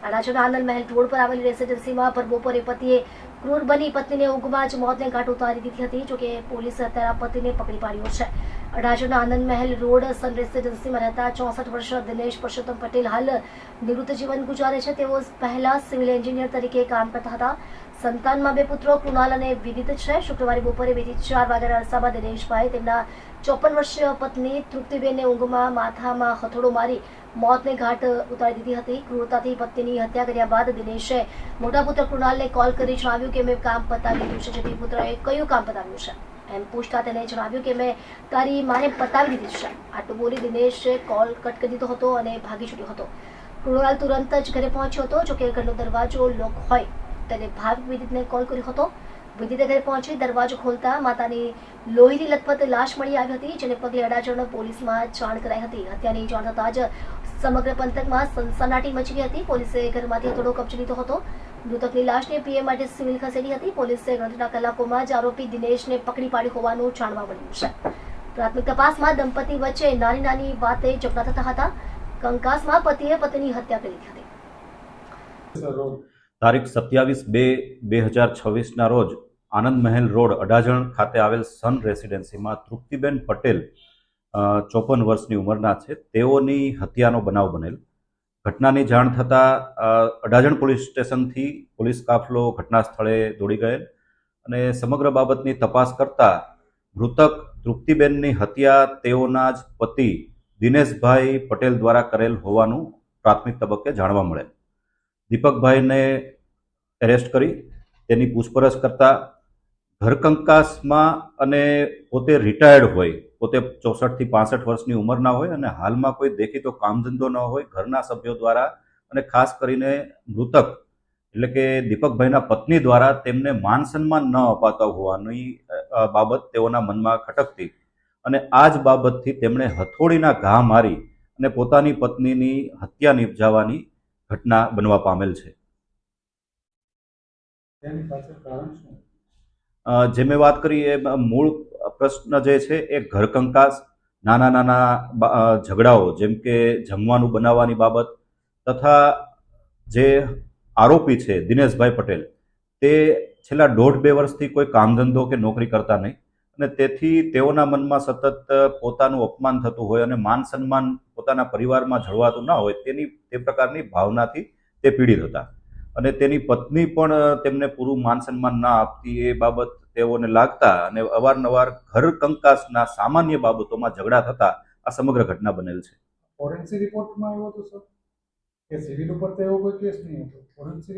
અડાજણ આનંદ મહેલ road પર આવેલી રેસિડેન્સીમાં પર બપોરે પતિએ ક્રૂર બની પત્નીને ઊંઘમાં જ મોતને ઘાટ ઉતારી દીધી હતી. જોકે પોલીસે અત્યારે પતિને પકડી પાડ્યો છે. અડાજણ આનંદ મહેલ રોડ સન રેસિડેન્સીમાં રહેતા 64 વર્ષીય દિનેશ પરસોત્તમ પટેલ હાલ નિવૃત્ત જીવન ગુજારે છે. તેઓ પહેલા સિવિલ એન્જિનિયર તરીકે કામ કરતા હતા. સંતાનમાં 2 પુત્રો કૃણાલ અને વિદિત છે. શુક્રવારે બપોરે 2 થી 4 વાગ્યાના અરસામાં દિનેશભાઈ તેમના 54 વર્ષીય પત્ની તૃપ્તિબેનને ઊંઘમાં માથામાં હથોડો મારી મોતને ઘાટ ઉતારી દીધી હતી. ક્રૂરતાથી પત્નીની હત્યા કર્યા બાદ દિનેશે મોટા પુત્ર કૃણાલને કોલ કરી જણાવ્યું કે મેં કામ પતાવી દીધું છે. જેથી પુત્રએ કયું કામ પતાવ્યું છે એમ પૂછતા તેને જણાવ્યું કે મેં તારી માને પતાવી દીધી છે. આટલું બોલી દિનેશે કોલ કટ કરી દીધો હતો અને ભાગી છૂટ્યો હતો. કૃણાલ તુરંત જ ઘરે પહોંચ્યો હતો. જોકે ઘરનો દરવાજો લોક હોય તેને ભાવિક વિદિતને કોલ કર્યો હતો. વિદિતે ઘરે પહોંચી દરવાજો ખોલતા માતાની લોહીથી લથપથ લાશ મળી આવી હતી, જેને પગલે અડાજણ પોલીસમાં જાણ કરાઈ હતી. હત્યાની જાણ થતાં જ સમગ્ર પંથકમાં સનસનાટી મચી ગઈ હતી. પોલીસે ઘરમાંથી હથોડો કબજે લીધો હતો. મૃતકની લાશને પીએમ માટે સિવિલ ખસેડી હતી. પોલીસે ગણતરીના કલાકોમાં જ આરોપી દિનેશને પકડી પાડ્યો હોવાનું જાણવા મળ્યું છે. પ્રાથમિક તપાસમાં દંપતી વચ્ચે નાની નાની વાતે ઝઘડા થતા હતા. કંકાસમાં પતિએ પત્નીની હત્યા કરી હતી. તારીખ 27/2/2026 રોજ આનંદ મહેલ રોડ અડાજણ ખાતે આવેલ સન રેસિડેન્સીમાં તૃપ્તિબેન પટેલ 54 વર્ષની ઉંમરના છે. તેઓની હત્યાનો બનાવ બનેલ. ઘટનાની જાણ થતાં અડાજણ પોલીસ સ્ટેશનથી પોલીસ કાફલો ઘટના સ્થળે દોડી ગયેલ અને સમગ્ર બાબતની તપાસ કરતા મૃતક તૃપ્તિબેનની હત્યા તેઓના જ પતિ દિનેશભાઈ પટેલ દ્વારા કરેલ હોવાનું પ્રાથમિક તબક્કે જાણવા મળેલ. દીપકભાઈને એરેસ્ટ કરી તેની પૂછપરછ કરતા ઘરકંકાસમાં અને પોતે રિટાયર્ડ હોય, પોતે 64 થી 65 વર્ષની ઉંમરના હોય અને હાલમાં કોઈ દેખીતો કામધંધો ન હોય, ઘરના સભ્યો દ્વારા અને ખાસ કરીને મૃતક એટલે કે દીપકભાઈના પત્ની દ્વારા તેમને માન સન્માન ન અપાતા હોવાની બાબત તેઓના મનમાં ખટકતી અને આ જ બાબતથી તેમણે હથોડીના ઘા મારી અને પોતાની પત્નીની હત્યા નિપજાવવાની ઘટના બનવા પામેલ છે. જે મેં વાત કરી એ મૂળ પ્રશ્ન જે છે એ ઘરકંકાસ, નાના નાના ઝઘડાઓ જેમ કે જમવાનું બનાવવાની બાબત તથા જે આરોપી છે દિનેશભાઈ પટેલ તે છેલ્લા 1.5-2 વર્ષથી કોઈ કામધંધો કે નોકરી કરતા નહીં અને તેથી તેઓના મનમાં સતત પોતાનું અપમાન થતું હોય અને માન સન્માન પોતાના પરિવારમાં જળવાતું ના હોય તે પ્રકારની ભાવનાથી તે પીડિત હતા અને તેની પત્ની પણ તેમને પૂરું માન સન્માન ના આપતી એ બાબત તેઓને લાગતા અને અવારનવાર ઘર કંકાસના સામાન્ય બાબતોમાં ઝઘડા થતા આ સમગ્ર ઘટના બનેલ છે. ફોરેન્સિક રિપોર્ટમાં આવ્યો હતો સર કે સિવિલ ઉપર તો એવો કોઈ કેસ નહીં હતો. ફોરેન્સિક